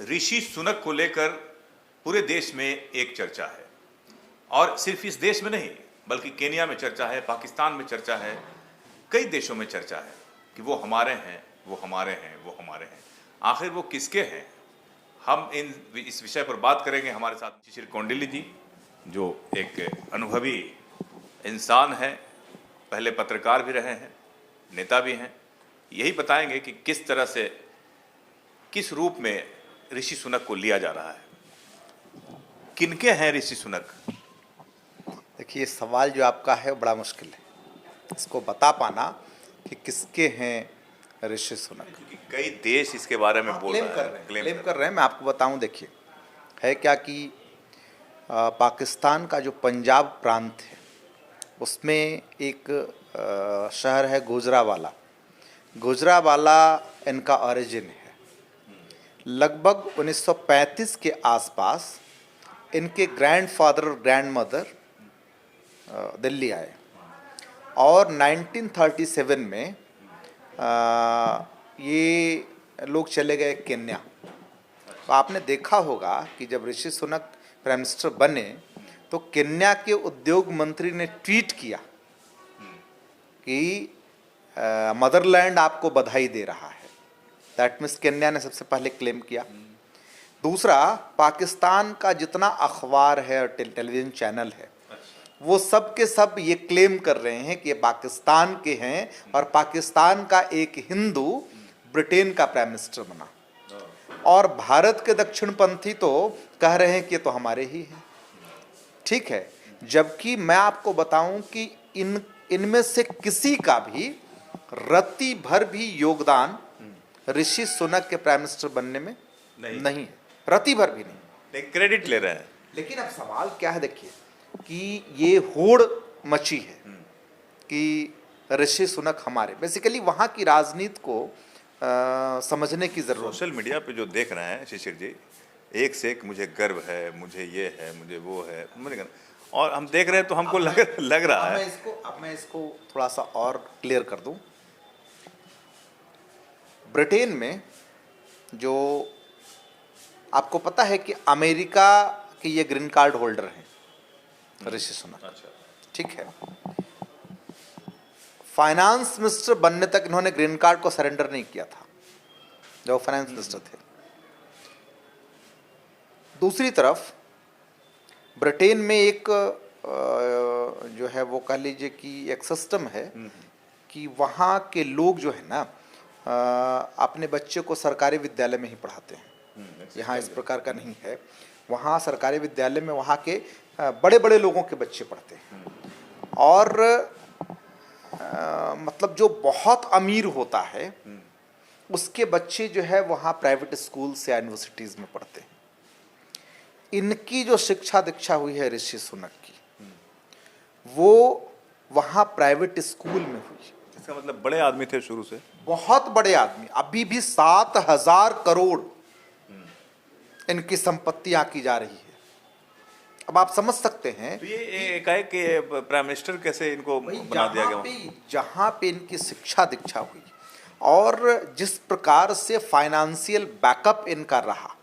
ऋषि सुनक को लेकर पूरे देश में एक चर्चा है, और सिर्फ इस देश में नहीं बल्कि केन्या में चर्चा है, पाकिस्तान में चर्चा है, कई देशों में चर्चा है कि वो हमारे हैं, वो हमारे हैं, वो हमारे हैं। आखिर वो किसके हैं? हम इस विषय पर बात करेंगे। हमारे साथ शिशिर कौंडिल्य जी, जो एक अनुभवी इंसान है, पहले पत्रकार भी रहे हैं, नेता भी हैं। यही बताएंगे कि किस तरह से, किस रूप में ऋषि सुनक को लिया जा रहा है। किनके हैं ऋषि सुनक? देखिए, सवाल जो आपका है बड़ा मुश्किल है, इसको बता पाना कि किसके हैं ऋषि सुनक। क्योंकि कई देश इसके बारे में क्लेम कर रहे हैं। मैं आपको बताऊं, देखिए है क्या कि पाकिस्तान का जो पंजाब प्रांत है उसमें एक शहर है गुजरावाला इनका ओरिजिन है। लगभग 1935 के आसपास इनके ग्रैंडफादर और ग्रैंडमदर दिल्ली आए और 1937 में ये लोग चले गए केन्या। तो आपने देखा होगा कि जब ऋषि सुनक प्राइम मिनिस्टर बने तो केन्या के उद्योग मंत्री ने ट्वीट किया कि मदरलैंड आपको बधाई दे रहा है। दैट मीन्स केन्या ने सबसे पहले क्लेम किया। दूसरा, पाकिस्तान का जितना अखबार है और टेलीविज़न चैनल है वो सब के सब ये क्लेम कर रहे हैं कि ये पाकिस्तान के हैं और पाकिस्तान का एक हिंदू ब्रिटेन का प्राइम मिनिस्टर बना। और भारत के दक्षिणपंथी तो कह रहे हैं कि ये तो हमारे ही हैं। ठीक है, जबकि मैं आपको बताऊं कि इनमें से किसी का भी रत्ती भर भी योगदान ऋषि सुनक के प्राइम मिनिस्टर बनने में नहीं है, रत्ती भर भी नहीं। क्रेडिट ले रहे हैं। लेकिन अब सवाल क्या है, देखिए कि ये होड़ मची है कि ऋषि सुनक हमारे, बेसिकली वहाँ की राजनीति को समझने की जरूरत। सोशल मीडिया पे जो देख रहे हैं शिशिर जी, एक से एक मुझे गर्व है, मुझे ये है, मुझे वो है, और हम देख रहे हैं तो हमको लग रहा है। अब मैं इसको थोड़ा सा और क्लियर कर दूं। ब्रिटेन में जो आपको पता है कि अमेरिका के ये ग्रीन कार्ड होल्डर हैं ऋषि सुनक। अच्छा, ठीक है, फाइनेंस मिनिस्टर बनने तक इन्होंने ग्रीन कार्ड को सरेंडर नहीं किया था जब फाइनेंस मिनिस्टर थे। दूसरी तरफ ब्रिटेन में एक जो है वो कह लीजिए कि एक सिस्टम है कि वहाँ के लोग जो है ना अपने बच्चे को सरकारी विद्यालय में ही पढ़ाते हैं। यहाँ इस प्रकार का नहीं है। वहाँ सरकारी विद्यालय में वहाँ के बड़े बड़े लोगों के बच्चे पढ़ते हैं और मतलब जो बहुत अमीर होता है उसके बच्चे जो है वहाँ प्राइवेट स्कूल्स या यूनिवर्सिटीज़ में पढ़ते हैं। इनकी जो शिक्षा दीक्षा हुई है ऋषि सुनक की, वो वहाँ प्राइवेट स्कूल में हुई। इसका मतलब बड़े आदमी थे शुरू से, बहुत बड़े आदमी। अभी भी 7,000 करोड़ इनकी संपत्तियां की जा रही है। अब आप समझ सकते हैं तो ये एकाएक प्राइम मिनिस्टर कैसे इनको बना दिया गया। जहाँ पे इनकी शिक्षा दीक्षा हुई और जिस प्रकार से फाइनेंशियल बैकअप इनका रहा,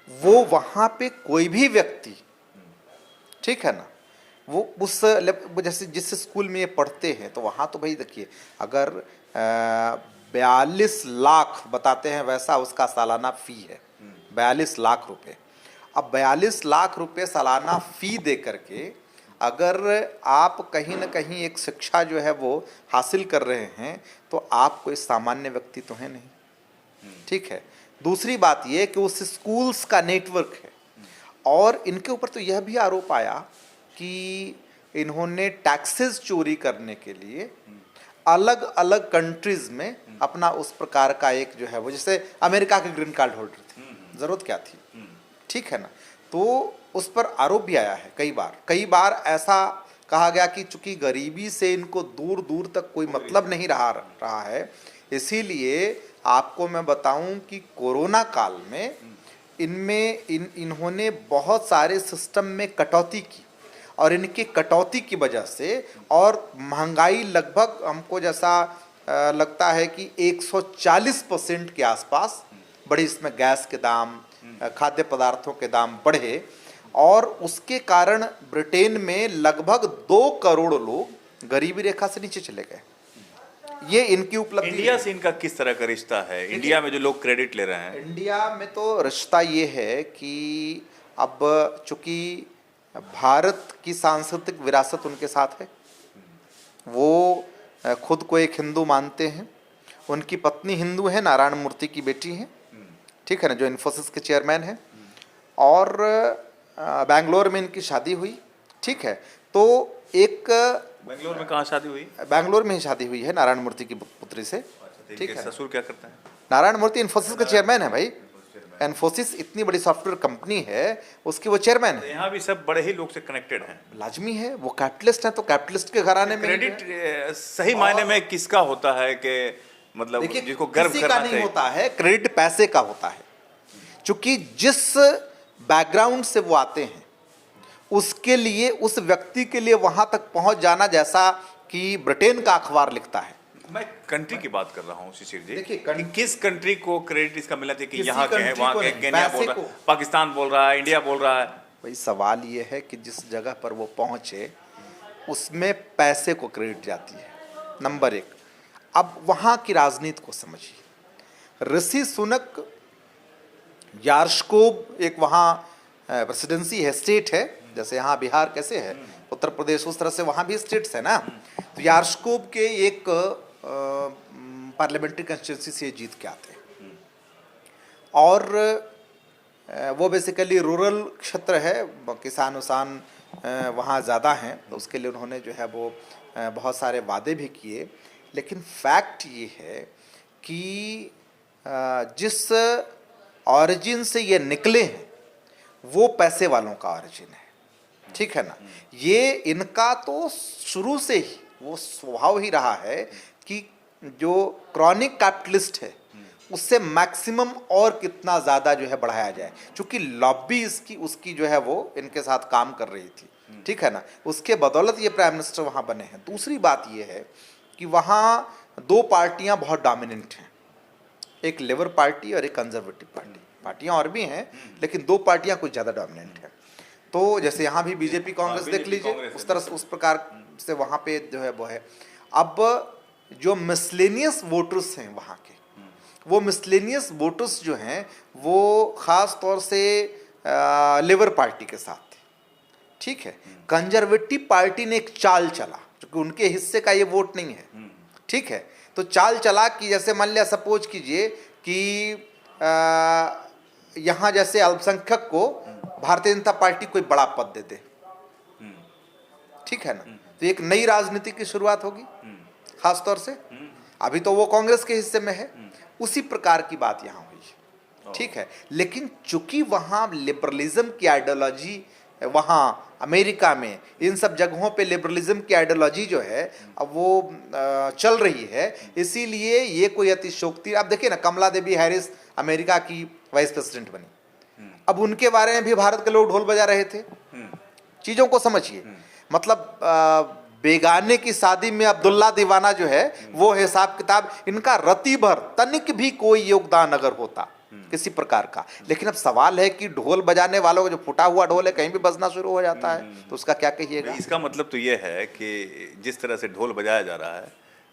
वो वहाँ पे कोई भी व्यक्ति, ठीक है ना, वो उस जैसे जिस स्कूल में ये पढ़ते हैं तो वहाँ तो भाई देखिए, अगर 42 लाख बताते हैं वैसा उसका सालाना फ़ी है, 42 लाख रुपए। अब 42 लाख रुपए सालाना फ़ी दे करके अगर आप कहीं ना कहीं एक शिक्षा जो है वो हासिल कर रहे हैं तो आप कोई सामान्य व्यक्ति तो है नहीं। ठीक है, दूसरी बात ये कि उस स्कूल्स का नेटवर्क है और इनके ऊपर तो यह भी आरोप आया कि इन्होंने टैक्सेस चोरी करने के लिए अलग अलग कंट्रीज में अपना उस प्रकार का एक जो है वो, जैसे अमेरिका के ग्रीन कार्ड होल्डर थे, ज़रूरत क्या थी। ठीक है ना, तो उस पर आरोप भी आया है कई बार ऐसा कहा गया कि चूंकि गरीबी से इनको दूर दूर तक कोई मतलब नहीं रहा है, इसीलिए आपको मैं बताऊं कि कोरोना काल में इन्होंने बहुत सारे सिस्टम में कटौती की और इनकी कटौती की वजह से और महंगाई लगभग हमको जैसा लगता है कि 140% के आसपास बड़ी इसमें गैस के दाम, खाद्य पदार्थों के दाम बढ़े और उसके कारण ब्रिटेन में लगभग 2 करोड़ लोग गरीबी रेखा से नीचे चले गए। ये इनकी उपलब्धि। इंडिया से इनका किस तरह का रिश्ता है? इंडिया में जो लोग क्रेडिट ले रहे हैं, इंडिया में तो रिश्ता ये है कि अब चूंकि भारत की सांस्कृतिक विरासत उनके साथ है, वो खुद को एक हिंदू मानते हैं, उनकी पत्नी हिंदू है, नारायण मूर्ति की बेटी है, ठीक है ना, जो इन्फोसिस के चेयरमैन हैं, और बेंगलोर में इनकी शादी हुई, ठीक है। तो एक बेंगलोर में कहाँ शादी हुई? बेंगलोर में ही शादी हुई है नारायण मूर्ति की पुत्री से, ठीक है। ससुर क्या करते हैं? नारायण मूर्ति इन्फोसिस के चेयरमैन है भाई। इन्फोसिस इतनी बड़ी सॉफ्टवेयर कंपनी है, उसकी वो चेयरमैन है। यहाँ भी सब बड़े ही लोग से कनेक्टेड हैं। लाजमी है, वो कैपिटलिस्ट है, तो कैपिटलिस्ट के घराने में क्रेडिट सही मायने में किसका होता है कि मतलब देखिए, जिसको गर्व किसी करना का नहीं चाहिए? होता है, क्रेडिट पैसे का होता है। क्योंकि जिस बैकग्राउंड से वो आते हैं उसके लिए, उस व्यक्ति के लिए वहां तक पहुंच जाना, जैसा कि ब्रिटेन का अखबार लिखता है। मैं कंट्री की बात कर रहा हूँ शिशिर जी। देखिए, कि किस कंट्री को क्रेडिट इसका मिलना चाहिए कि किसी यहाँ के हैं, country वहाँ को के, नहीं, केन्या बोल पैसे रहा को। है, पाकिस्तान बोल रहा है, इंडिया बोल रहा है। भाई सवाल ये है कि जिस जगह पर वो पहुंचे उसमें पैसे को क्रेडिट जाती है, नंबर 1। अब वहां की राजनीति को समझिए। ऋषि सुनक, यार्शकोब एक वहाँ प्रेसिडेंसी है, स्टेट है, जैसे यहाँ बिहार कैसे है, उत्तर प्रदेश, उस तरह से वहाँ भी स्टेट्स है ना। तो यार्शकोब के एक पार्लियामेंट्री कंस्टिट्यूंसी से जीत के आते हैं और वो बेसिकली रूरल क्षेत्र है, किसान उसान वहाँ ज़्यादा हैं, तो उसके लिए उन्होंने जो है वो बहुत सारे वादे भी किए। लेकिन फैक्ट ये है कि जिस ऑरिजिन से ये निकले हैं वो पैसे वालों का ऑरिजिन है, ठीक है ना। ये इनका तो शुरू से ही वो स्वभाव ही रहा है कि जो क्रॉनिक कैपिटलिस्ट है उससे मैक्सिमम और कितना ज़्यादा जो है बढ़ाया जाए, क्योंकि लॉबी इसकी उसकी जो है वो इनके साथ काम कर रही थी, ठीक है ना। उसके बदौलत ये प्राइम मिनिस्टर वहाँ बने हैं। दूसरी बात ये है कि वहाँ 2 पार्टियाँ बहुत डोमिनेंट हैं, एक लेबर पार्टी और एक कंजर्वेटिव पार्टी। पार्टियाँ और भी हैं लेकिन 2 पार्टियाँ कुछ ज़्यादा डोमिनेंट हैं। तो जैसे यहाँ भी बीजेपी कांग्रेस देख लीजिए, उस तरह से, उस प्रकार से वहाँ पे जो है वो है। अब जो मिसलेनियस वोटर्स हैं वहाँ के, वो मिसलेनियस वोटर्स जो हैं वो ख़ास तौर से लेबर पार्टी के साथ थे, ठीक है। कंजर्वेटिव पार्टी ने एक चाल चला, क्योंकि उनके हिस्से का ये वोट नहीं है, ठीक है। तो चाल चला कि जैसे मान लिया, सपोज कीजिए कि यहाँ जैसे अल्पसंख्यक को भारतीय जनता पार्टी कोई बड़ा पद दे दे, ठीक है ना, तो एक नई राजनीति की शुरुआत होगी खास तौर से। अभी तो वो कांग्रेस के हिस्से में है, उसी प्रकार की बात यहाँ हुई, ठीक है। लेकिन चूंकि वहाँ लिबरलिज्म की आइडियोलॉजी, वहाँ अमेरिका में इन सब जगहों पे लिबरलिज्म की आइडियोलॉजी जो है अब वो चल रही है, इसीलिए ये कोई अतिशयोक्ति। अब देखिए ना, कमला देवी हैरिस अमेरिका की वाइस प्रेसिडेंट बनी, अब उनके बारे में भी भारत के लोग ढोल बजा रहे थे। चीज़ों को समझिए, मतलब बेगाने की शादी में अब्दुल्ला दीवाना जो है वो हिसाब किताब, इनका रति भर तनिक भी कोई योगदान अगर होता किसी प्रकार का। लेकिन अब सवाल है कि ढोल बजाने वालों का जो फूटा हुआ ढोल है कहीं भी बजना शुरू हो जाता है, तो उसका क्या कहिएगा। इसका मतलब तो ये है कि जिस तरह से ढोल बजाया जा रहा है,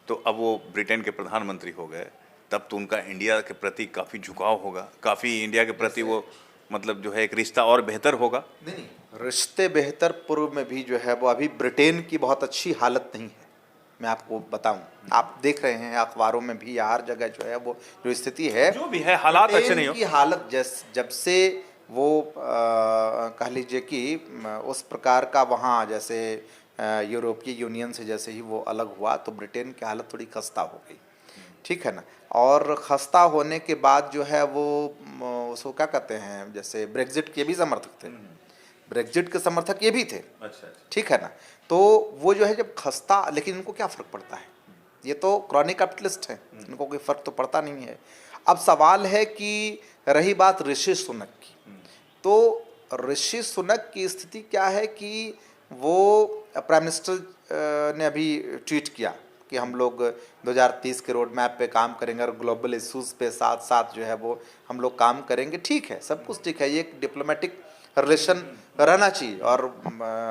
तो अब वो ब्रिटेन के प्रधानमंत्री हो गए, तब तो उनका इंडिया के प्रति काफ़ी झुकाव होगा, काफ़ी इंडिया के प्रति वो मतलब जो है एक रिश्ता और बेहतर होगा। नहीं, रिश्ते बेहतर पूर्व में भी जो है वो, अभी ब्रिटेन की बहुत अच्छी हालत नहीं है, मैं आपको बताऊं। आप देख रहे हैं अखबारों में भी, हर जगह जो है वो जो स्थिति है, जो भी है, हालात अच्छे नहीं हो की हालत जब से वो कह लीजिए कि उस प्रकार का वहाँ जैसे यूरोपीय यूनियन से जैसे ही वो अलग हुआ, तो ब्रिटेन की हालत थोड़ी खस्ता हो गई, ठीक है ना। और खस्ता होने के बाद जो है वो उसको क्या कहते हैं, जैसे ब्रेग्जिट के भी समर्थक थे, ब्रेग्जिट के समर्थक ये भी थे, अच्छा, ठीक है ना। तो वो जो है जब खस्ता, लेकिन इनको क्या फ़र्क पड़ता है, ये तो क्रॉनिक कैपिटलिस्ट हैं, इनको कोई फ़र्क तो पड़ता नहीं है। अब सवाल है कि रही बात ऋषि सुनक की, तो ऋषि सुनक की स्थिति क्या है कि वो प्राइम मिनिस्टर ने अभी ट्वीट किया कि हम लोग 2030 के रोड मैप पे काम करेंगे और ग्लोबल इश्यूज पे साथ साथ जो है वो हम लोग काम करेंगे, ठीक है, सब कुछ ठीक है, ये एक डिप्लोमेटिक रिलेशन रहना चाहिए और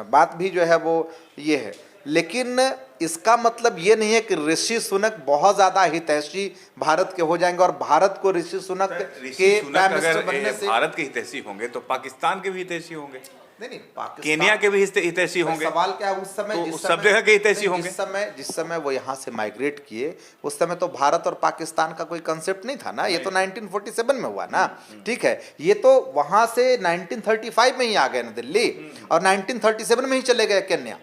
बात भी जो है वो ये है, लेकिन इसका मतलब ये नहीं है कि ऋषि सुनक बहुत ज़्यादा हितैषी भारत के हो जाएंगे और भारत को ऋषि सुनक के प्राइम मिनिस्टर बनने से भारत के हितैषी होंगे तो पाकिस्तान के भी हितैषी होंगे, नहीं पाकिस्तान केनिया के भी हितैषी होंगे। सवाल क्या है, उस समय तो सब जगह के हितैषी होंगे। जिस समय वो यहाँ से माइग्रेट किए उस समय तो भारत और पाकिस्तान का कोई कंसेप्ट नहीं था ना, ये तो 1947 में हुआ ना, ठीक है, ये तो वहां से 1935 में ही आ गए ना दिल्ली और 1937 में ही चले गए केन्या,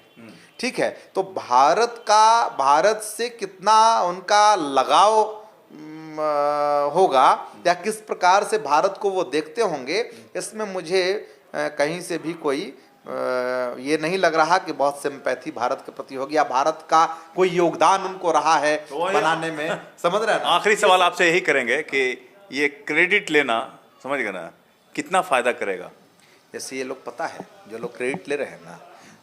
ठीक है। तो भारत से कितना उनका लगाव होगा या किस प्रकार से भारत को वो देखते होंगे, इसमें मुझे कहीं से भी कोई ये नहीं लग रहा कि बहुत सिंपैथी भारत के प्रति होगी या भारत का कोई योगदान उनको रहा है बनाने में, समझ रहे हैं ना। आखिरी सवाल आपसे यही करेंगे कि ये क्रेडिट लेना, समझ गए ना, कितना फायदा करेगा? जैसे ये लोग, पता है, जो लोग क्रेडिट ले रहे हैं ना,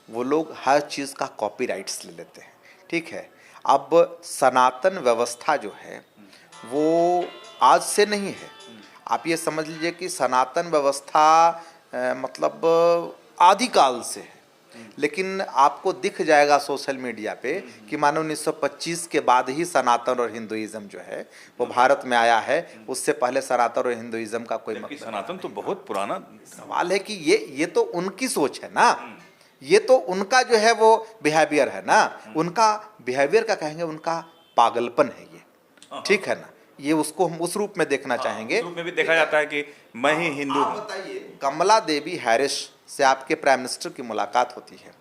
वो लोग हर चीज़ का कॉपीराइट्स ले लेते हैं, ठीक है। अब सनातन व्यवस्था जो है वो आज से नहीं है, आप ये समझ लीजिए कि सनातन व्यवस्था मतलब आदिकाल से है, लेकिन आपको दिख जाएगा सोशल मीडिया पे कि मानो 1925 के बाद ही सनातन और हिंदुइज्म जो है वो भारत में आया है, उससे पहले सनातन और हिंदुइज्म का कोई मतलब सनातन तो बहुत पुराना सवाल है कि ये तो उनकी सोच है ना, ये तो उनका जो है वो बिहेवियर है ना, उनका बिहेवियर का कहेंगे उनका पागलपन है ये, ठीक है ना, ये उसको हम उस रूप में देखना चाहेंगे। उस रूप में भी देखा जाता है कि मैं ही हिंदू हूं। बताइए, कमला देवी हैरिस से आपके प्राइम मिनिस्टर की मुलाकात होती है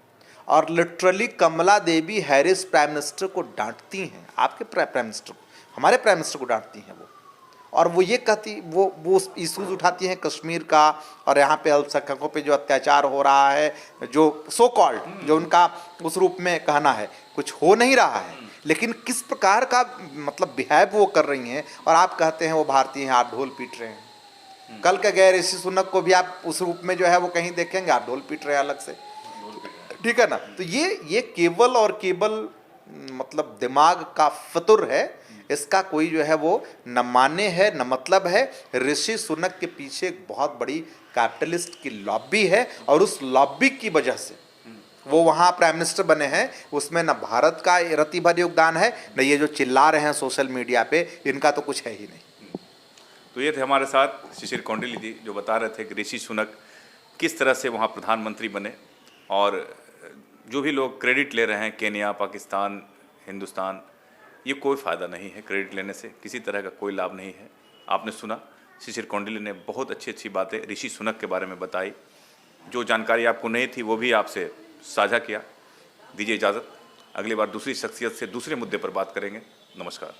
और लिटरली कमला देवी हैरिस प्राइम मिनिस्टर को डांटती हैं, आपके प्राइम मिनिस्टर को, हमारे प्राइम मिनिस्टर को डांटती हैं वो, और वो ये कहती, वो इशूज़ उठाती हैं कश्मीर का और यहाँ पे अल्पसंख्यकों पे जो अत्याचार हो रहा है, जो सो कॉल्ड जो उनका उस रूप में कहना है, कुछ हो नहीं रहा है, लेकिन किस प्रकार का मतलब बिहेव वो कर रही हैं और आप कहते हैं वो भारतीय हैं, आप ढोल पीट रहे हैं। कल के गए ऋषि सुनक को भी आप उस रूप में जो है वो कहीं देखेंगे, आप ढोल पीट रहे हैं अलग से, ठीक है ना। तो ये केवल और केवल मतलब दिमाग का फतुर है, इसका कोई जो है वो न माने है न मतलब है। ऋषि सुनक के पीछे एक बहुत बड़ी कैपिटलिस्ट की लॉबी है और उस लॉबी की वजह से वो वहाँ प्राइम मिनिस्टर बने हैं, उसमें न भारत का रत्ती भर योगदान है, न ये जो चिल्ला रहे हैं सोशल मीडिया पे, इनका तो कुछ है ही नहीं। तो ये थे हमारे साथ शिशिर कौंडिल्य जी, जो बता रहे थे कि ऋषि सुनक किस तरह से वहाँ प्रधानमंत्री बने, और जो भी लोग क्रेडिट ले रहे हैं केन्या, पाकिस्तान, हिंदुस्तान, ये कोई फ़ायदा नहीं है, क्रेडिट लेने से किसी तरह का कोई लाभ नहीं है। आपने सुना, शिशिर कौंडिल्य ने बहुत अच्छी अच्छी बातें ऋषि सुनक के बारे में बताई, जो जानकारी आपको नहीं थी वो भी आपसे साझा किया। दीजिए इजाज़त, अगली बार दूसरी शख्सियत से दूसरे मुद्दे पर बात करेंगे। नमस्कार।